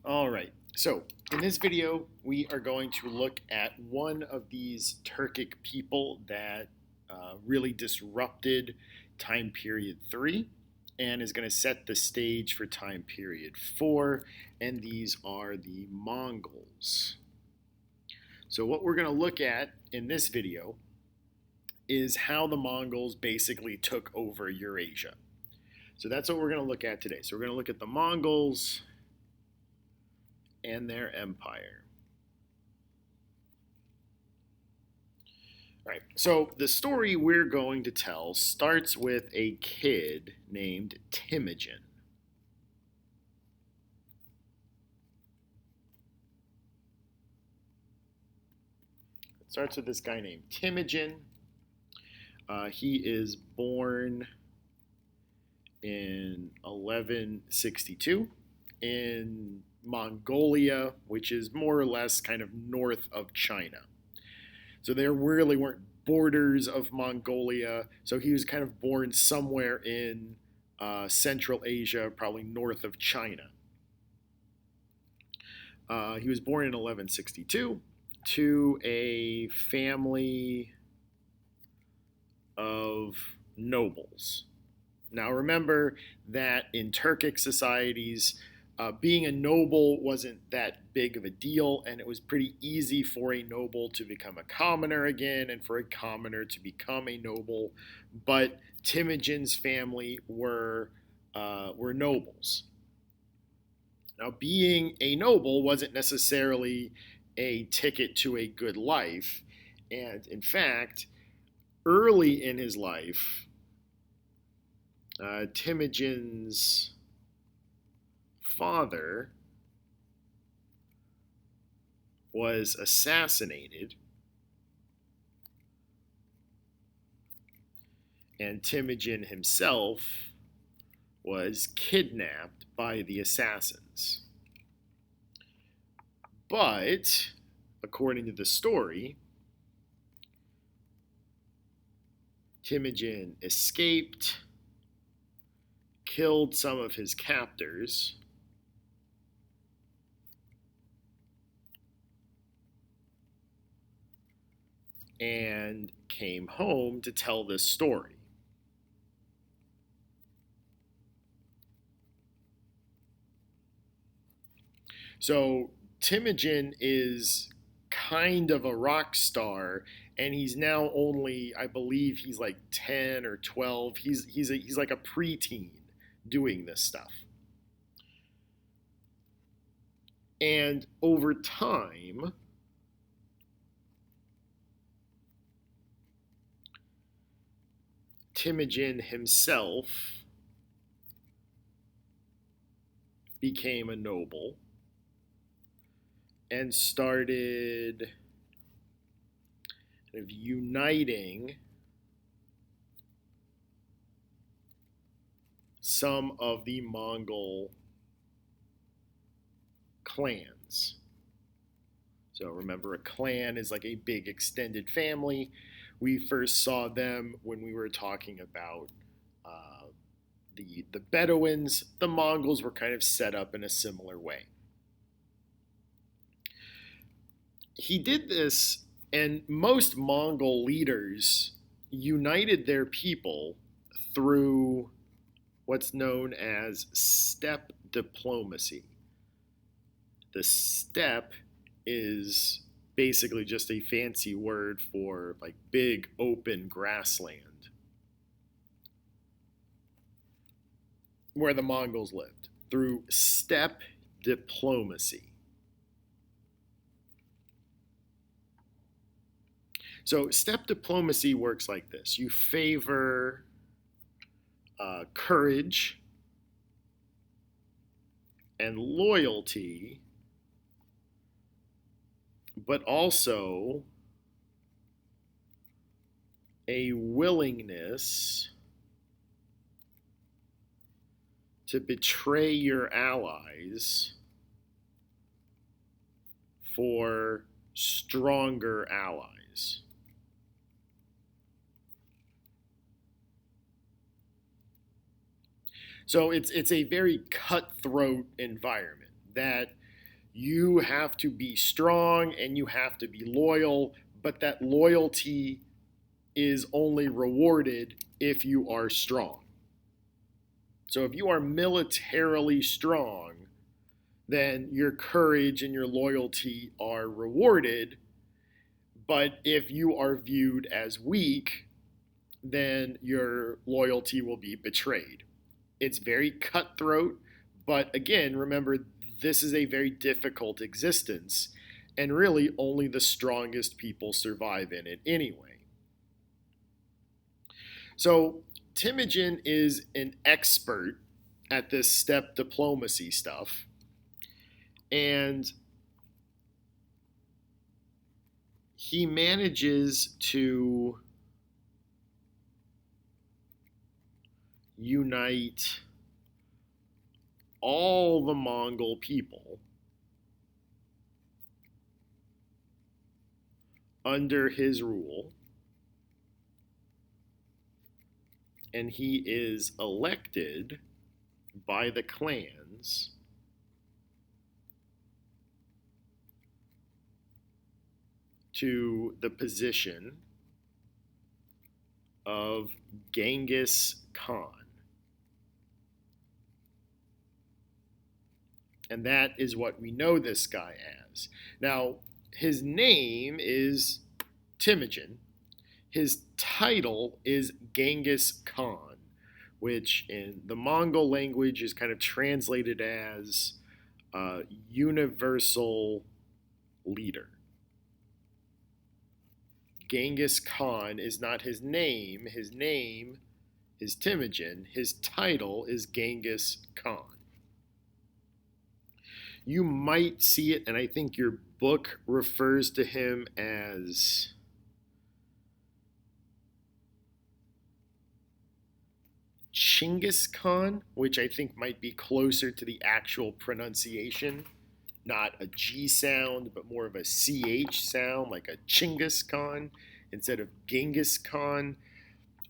All right, so in this video, we are going to look at one of these Turkic people that really disrupted time period 3 and is going to set the stage for time period 4, and these are the Mongols. So what we're going to look at in this video is how the Mongols basically took over Eurasia. So that's what we're going to look at today. So we're going to look at the Mongols and their empire. All right, so the story we're going to tell starts with a kid named Timogen. It starts with this guy named Timogen. He is born in 1162 in Mongolia, which is more or less kind of north of China. So there really weren't borders of Mongolia. So he was kind of born somewhere in Central Asia, probably north of China. He was born in 1162 to a family of nobles. Now remember that in Turkic societies, being a noble wasn't that big of a deal, and it was pretty easy for a noble to become a commoner again and for a commoner to become a noble. But Timogen's family were nobles. Now, being a noble wasn't necessarily a ticket to a good life, and in fact, early in his life, Timogen's father was assassinated, and Timogen himself was kidnapped by the assassins. But, according to the story, Timogen escaped, killed some of his captors, and came home to tell this story. So Timogen is kind of a rock star, and he's now only, I believe he's like 10 or 12. He's like a preteen doing this stuff. And over time, Timogen himself became a noble and started kind of uniting some of the Mongol clans. So remember, a clan is like a big extended family. We first saw them when we were talking about the Bedouins. The Mongols were kind of set up in a similar way. He did this, and most Mongol leaders united their people through what's known as steppe diplomacy. The steppe is basically just a fancy word for like big open grassland where the Mongols lived, through steppe diplomacy. So steppe diplomacy works like this. You favor courage and loyalty, but also a willingness to betray your allies for stronger allies. So it's a very cutthroat environment that you have to be strong and you have to be loyal, but that loyalty is only rewarded if you are strong. So if you are militarily strong, then your courage and your loyalty are rewarded. But if you are viewed as weak, then your loyalty will be betrayed. It's very cutthroat, but again, remember, this is a very difficult existence, and really only the strongest people survive in it anyway. So Timogen is an expert at this steppe diplomacy stuff, and he manages to unite all the Mongol people under his rule, and he is elected by the clans to the position of Genghis Khan. And that is what we know this guy as. Now, his name is Timogen. His title is Genghis Khan, which in the Mongol language is kind of translated as universal leader. Genghis Khan is not his name. His name is Timogen. His title is Genghis Khan. You might see it, and I think your book refers to him as Genghis Khan, which I think might be closer to the actual pronunciation. Not a G sound, but more of a CH sound, like a Genghis Khan instead of Genghis Khan.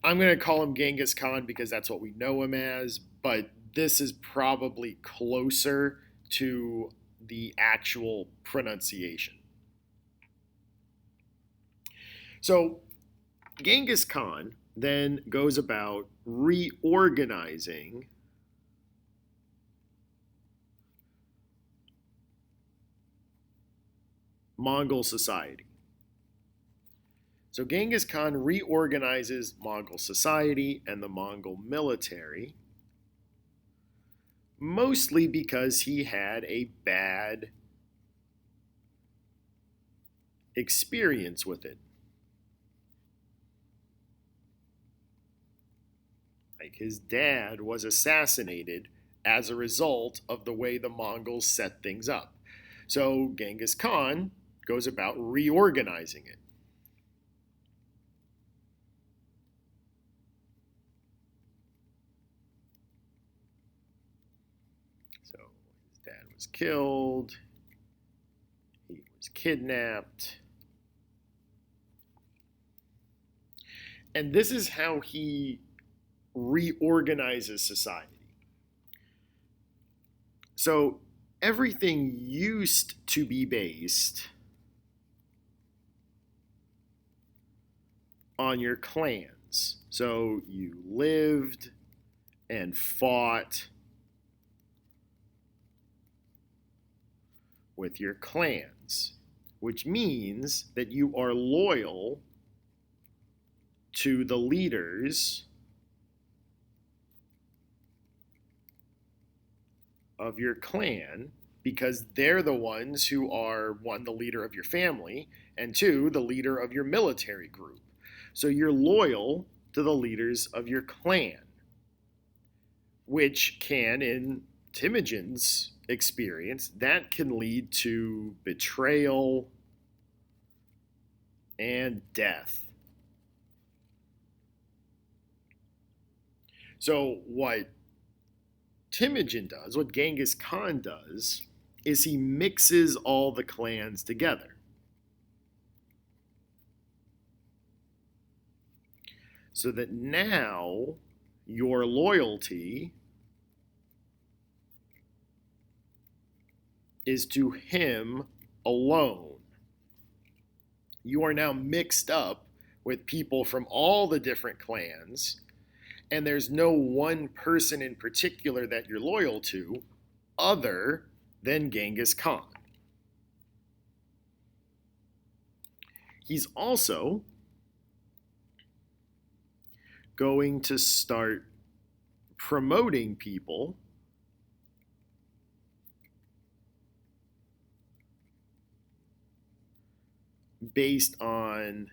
I'm going to call him Genghis Khan because that's what we know him as, but this is probably closer to the actual pronunciation. So Genghis Khan then goes about reorganizing Mongol society. So Genghis Khan reorganizes Mongol society and the Mongol military, mostly because he had a bad experience with it. Like his dad was assassinated as a result of the way the Mongols set things up. So Genghis Khan goes about reorganizing it. So his dad was killed, he was kidnapped, and this is how he reorganizes society. So everything used to be based on your clans. So you lived and fought with your clans, which means that you are loyal to the leaders of your clan because they're the ones who are, one, the leader of your family, and two, the leader of your military group. So you're loyal to the leaders of your clan, which can, in Timogen's experience, that can lead to betrayal and death. So what Timogen does, what Genghis Khan does, is he mixes all the clans together. So that now your loyalty is to him alone. You are now mixed up with people from all the different clans, and there's no one person in particular that you're loyal to other than Genghis Khan. He's also going to start promoting people based on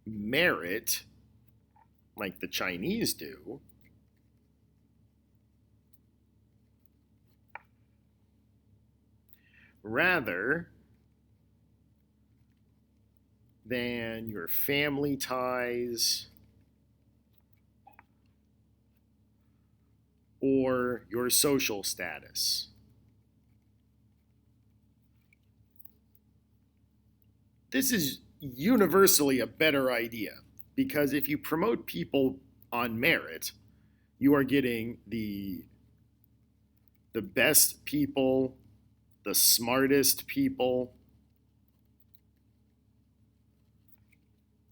merit, like the Chinese do, rather than your family ties or your social status. This is universally a better idea because if you promote people on merit, you are getting the best people, the smartest people,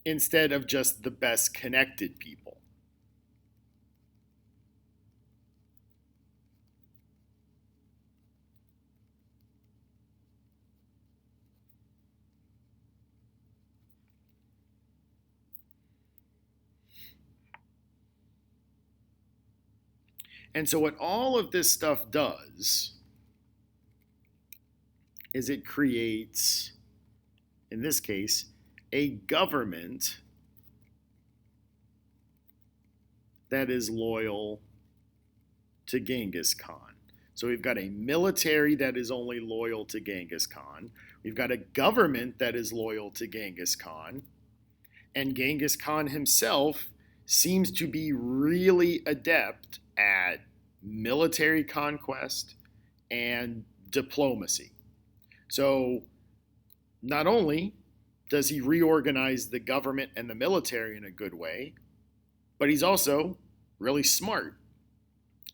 instead of just the best connected people. And so what all of this stuff does is it creates, in this case, a government that is loyal to Genghis Khan. So we've got a military that is only loyal to Genghis Khan. We've got a government that is loyal to Genghis Khan. And Genghis Khan himself seems to be really adept at military conquest and diplomacy. So not only does he reorganize the government and the military in a good way, but he's also really smart.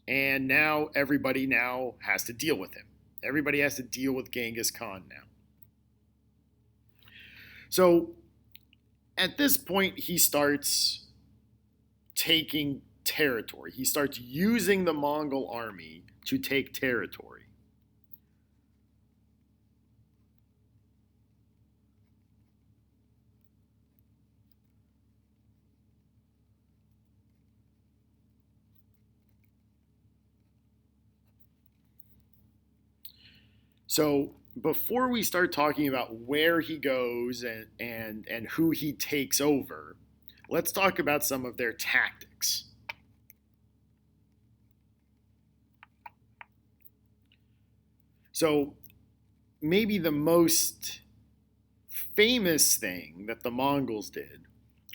And now everybody now has to deal with him. Everybody has to deal with Genghis Khan now. So at this point, he starts taking territory. He starts using the Mongol army to take territory. So before we start talking about where he goes and who he takes over, let's talk about some of their tactics. So maybe the most famous thing that the Mongols did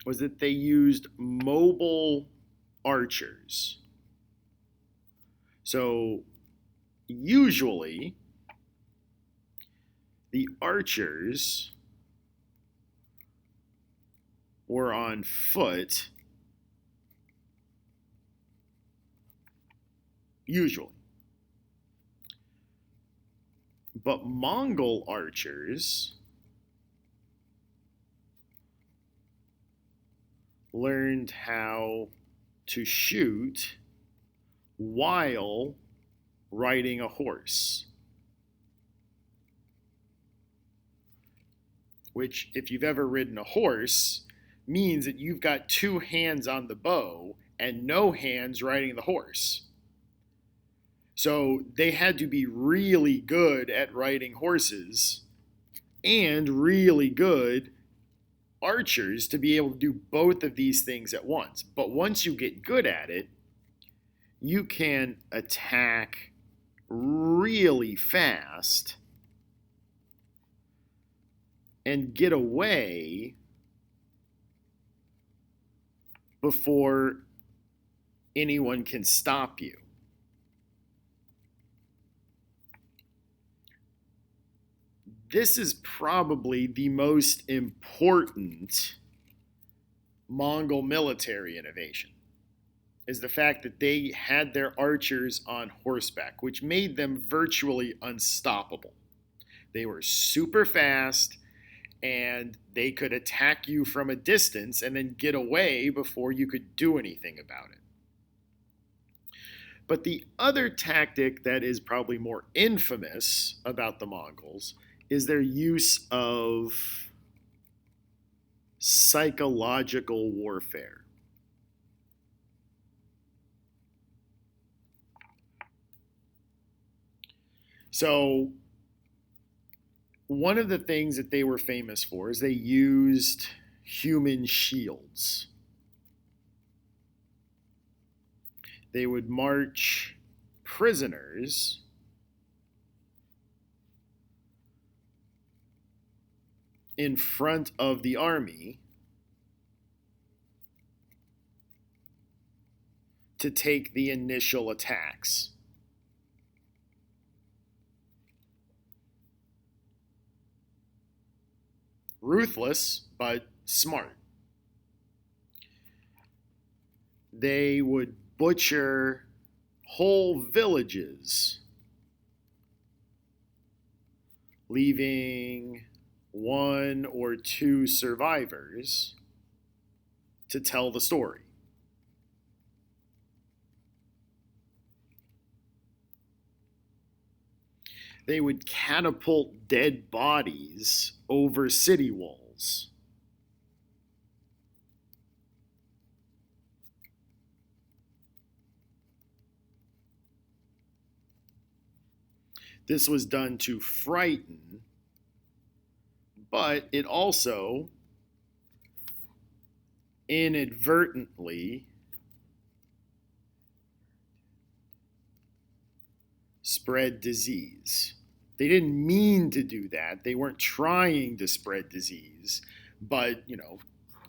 was that they used mobile archers. So usually the archers were on foot, usually. But Mongol archers learned how to shoot while riding a horse. Which, if you've ever ridden a horse, means that you've got two hands on the bow and no hands riding the horse. So they had to be really good at riding horses and really good archers to be able to do both of these things at once. But once you get good at it, you can attack really fast and get away before anyone can stop you. This is probably the most important Mongol military innovation. is the fact that they had their archers on horseback, which made them virtually unstoppable. They were super fast and they could attack you from a distance and then get away before you could do anything about it. But the other tactic that is probably more infamous about the Mongols is their use of psychological warfare. So, one of the things that they were famous for is they used human shields. They would march prisoners in front of the army to take the initial attacks. Ruthless, but smart. They would butcher whole villages, leaving one or two survivors to tell the story. They would catapult dead bodies over city walls. This was done to frighten, but it also inadvertently spread disease. They didn't mean to do that. They weren't trying to spread disease, but,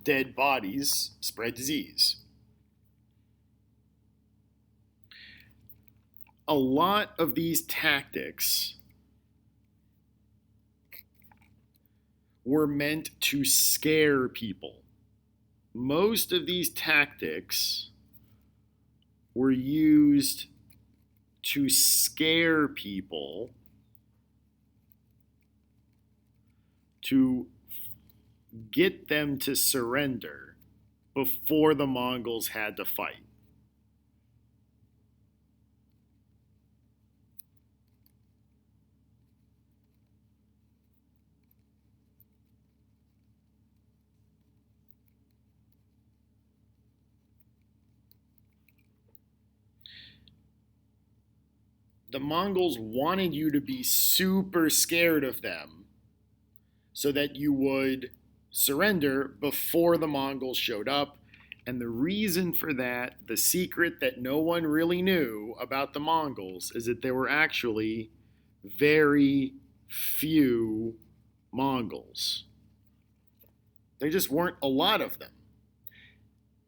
dead bodies spread disease. A lot of these tactics were meant to scare people. Most of these tactics were used to scare people to get them to surrender before the Mongols had to fight. The Mongols wanted you to be super scared of them so that you would surrender before the Mongols showed up. And the reason for that, the secret that no one really knew about the Mongols, is that there were actually very few Mongols. There just weren't a lot of them.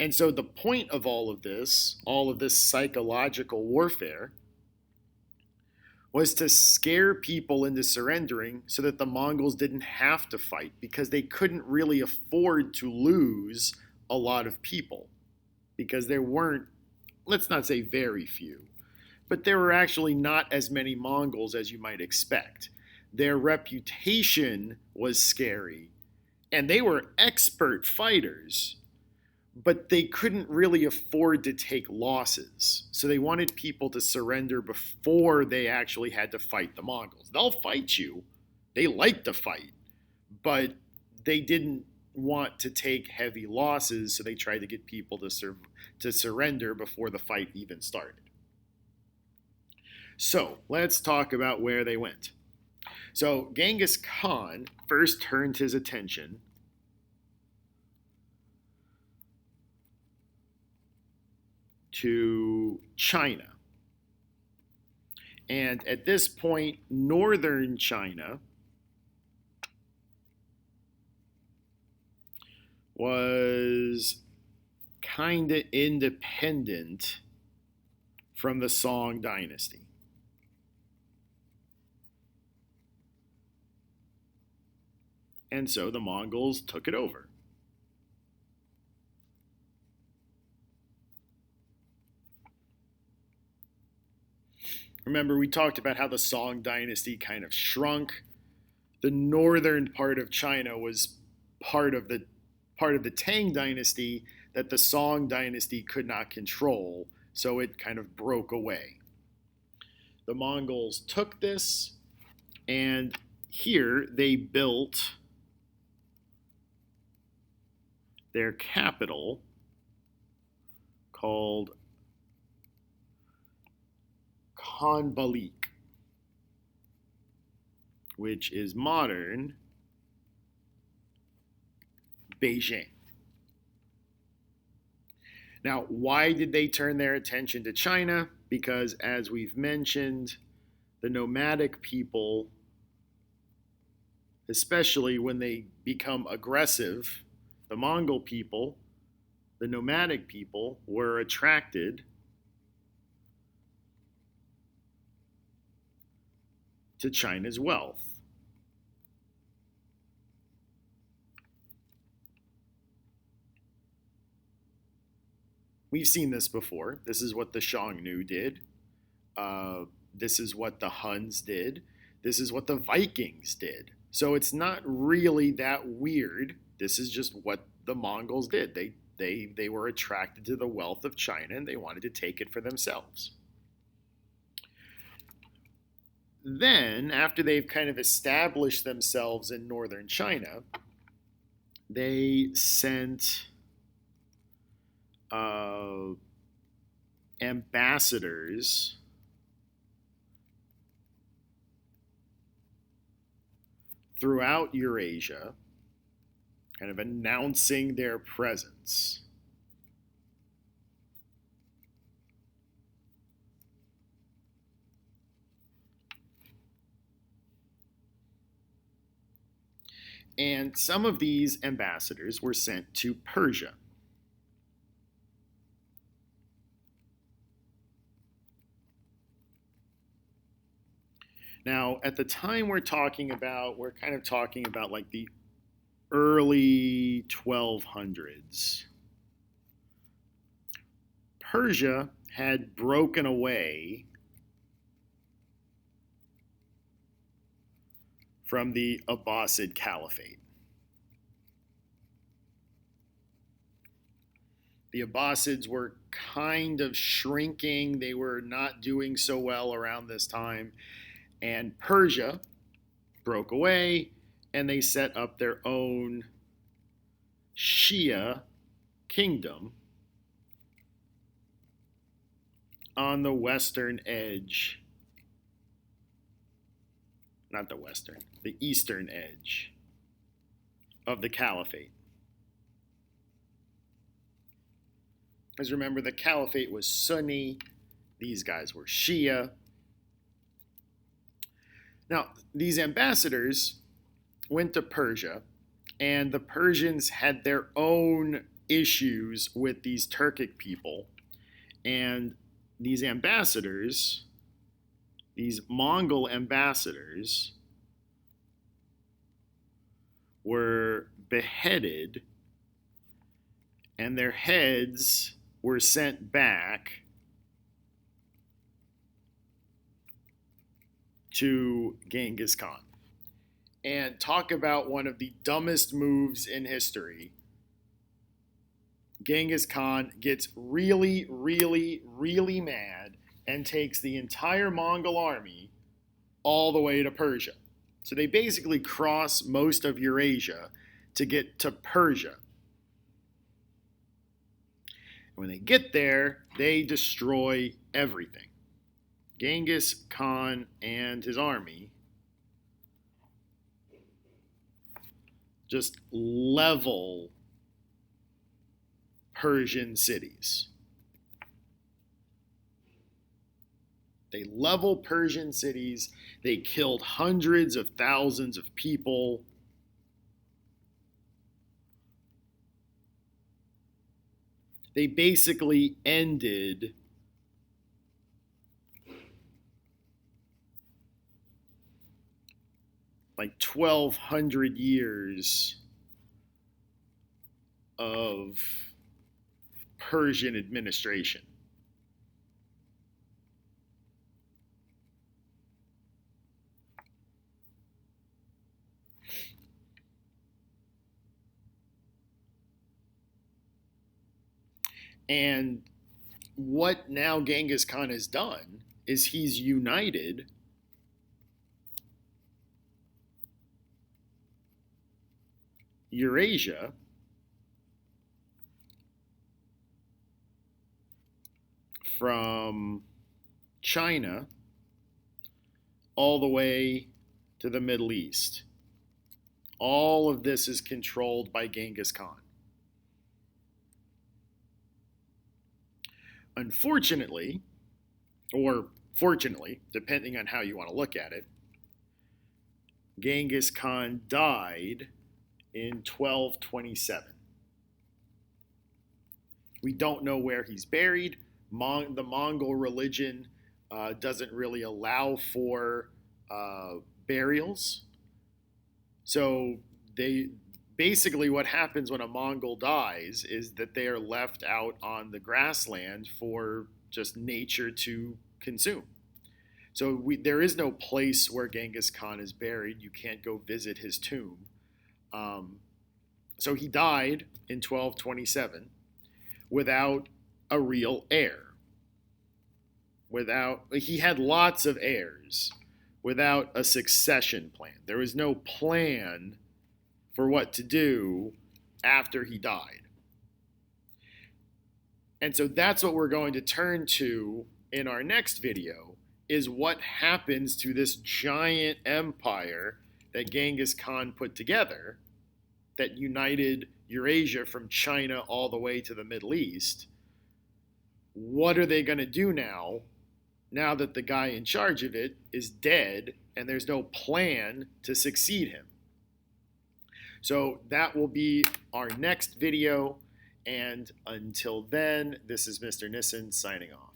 And so the point of all of this psychological warfare, was to scare people into surrendering so that the Mongols didn't have to fight, because they couldn't really afford to lose a lot of people, because there weren't, let's not say very few, but there were actually not as many Mongols as you might expect. Their reputation was scary, and they were expert fighters, but they couldn't really afford to take losses. So they wanted people to surrender before they actually had to fight the Mongols. They'll fight you. They like to fight, but they didn't want to take heavy losses, so they tried to get people to surrender before the fight even started. So let's talk about where they went. So Genghis Khan first turned his attention to China. And at this point, northern China was kind of independent from the Song dynasty. And so the Mongols took it over. Remember, we talked about how the Song dynasty kind of shrunk. The northern part of China was part of the Tang dynasty that the Song dynasty could not control, so it kind of broke away. The Mongols took this, and here they built their capital called Khanbalik, which is modern Beijing. Now, why did they turn their attention to China? Because, as we've mentioned, the nomadic people, especially when they become aggressive, the Mongol people, the nomadic people, were attracted to China's wealth. We've seen this before. This is what the Xiongnu did. This is what the Huns did. This is what the Vikings did. So it's not really that weird. This is just what the Mongols did. They were attracted to the wealth of China and they wanted to take it for themselves. Then, after they've kind of established themselves in northern China, they sent ambassadors throughout Eurasia, kind of announcing their presence. And some of these ambassadors were sent to Persia. Now, at the time we're kind of talking about like the early 1200s. Persia had broken away from the Abbasid Caliphate. The Abbasids were kind of shrinking. They were not doing so well around this time. And Persia broke away, and they set up their own Shia kingdom on the western edge. Not the western, the eastern edge of the caliphate. As remember, the caliphate was Sunni, these guys were Shia. Now, these ambassadors went to Persia, and the Persians had their own issues with these Turkic people. And these ambassadors, these Mongol ambassadors, were beheaded, and their heads were sent back to Genghis Khan. And talk about one of the dumbest moves in history. Genghis Khan gets really, really, really mad and takes the entire Mongol army all the way to Persia. So they basically cross most of Eurasia to get to Persia. When they get there, they destroy everything. Genghis Khan and his army just level Persian cities. They level Persian cities. They killed hundreds of thousands of people. They basically ended like 1,200 years of Persian administration. And what now Genghis Khan has done is he's united Eurasia from China all the way to the Middle East. All of this is controlled by Genghis Khan. Unfortunately, or fortunately, depending on how you want to look at it, Genghis Khan died in 1227. We don't know where he's buried. The Mongol religion doesn't really allow for burials. So they basically, what happens when a Mongol dies is that they are left out on the grassland for just nature to consume. So there is no place where Genghis Khan is buried. You can't go visit his tomb. So he died in 1227 without a real heir. He had lots of heirs without a succession plan. There was no plan for what to do after he died. And so that's what we're going to turn to in our next video, is what happens to this giant empire that Genghis Khan put together that united Eurasia from China all the way to the Middle East. What are they going to do now that the guy in charge of it is dead and there's no plan to succeed him? So that will be our next video. And until then, this is Mr. Nissen signing off.